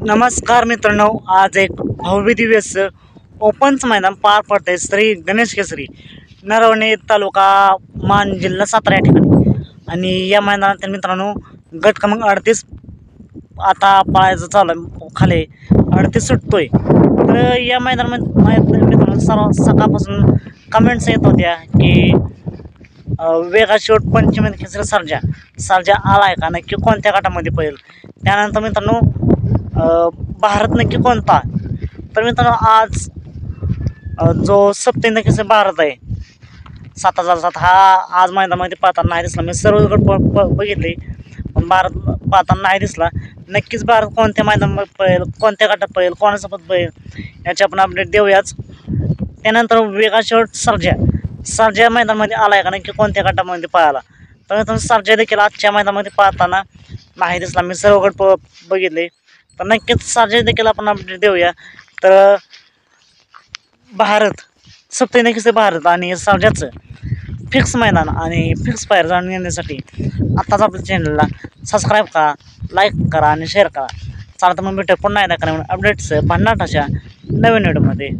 नमस्कार मित्रांनो, आज एक भव्य दिव्य ओपनचं मैदान पार पडतंय श्री गणेश केसरी नरवणे तालुका मान जिल्हा सातारा या ठिकाणी। आणि या मैदानात मित्रांनो गट क्रमांक 38 आता पळायचं चालू आहे, खाली 38 सुटतोय। तर या मैदानामध्ये मित्रांनो सकाळपासून कमेंट्स येत होत्या की वेगा शेवट पंचमी केसरी सर्जा आलाय का, नक्की कोणत्या गटामध्ये पळेल। त्यानंतर मित्रांनो भारत नक्की कोणता। तर मित्रांनो आज जो सप्तेंद्र केसरी भारत आहे 7,007 हा आज मैदानामध्ये पाहताना नाही दिसला। मी सर्व गट बघितले पण भारत पाहताना नाही दिसला। नक्कीच भारत कोणत्या मैदानामध्ये पळेल, कोणत्या गटात पळेल, कोणासोबत पळेल याची आपण अपडेट देऊयाच। त्यानंतर वेगा शेवट सर्जा मैदानामध्ये आलाय का, नक्की कोणत्या गटामध्ये पळाला। तर मित्रांनो सर्जा देखील आजच्या मैदानामध्ये पाहताना नाही दिसला। मी सर्व गट बघितले तर नक्कीच सर्जा देखील आपण अपडेट देऊया। तर भारत सप्तेंद्र केसरी भारत आणि सर्जाचं फिक्स मैदान आणि फिक्स फायर जाणून घेण्यासाठी आत्ताच आपल्या चॅनलला सबस्क्राईब करा, लाईक करा आणि शेअर करा। चालतं मग भेटूया पुन्हा एकदा अपडेट्स भन्नाट अशा नवीन व्हिडिओमध्ये।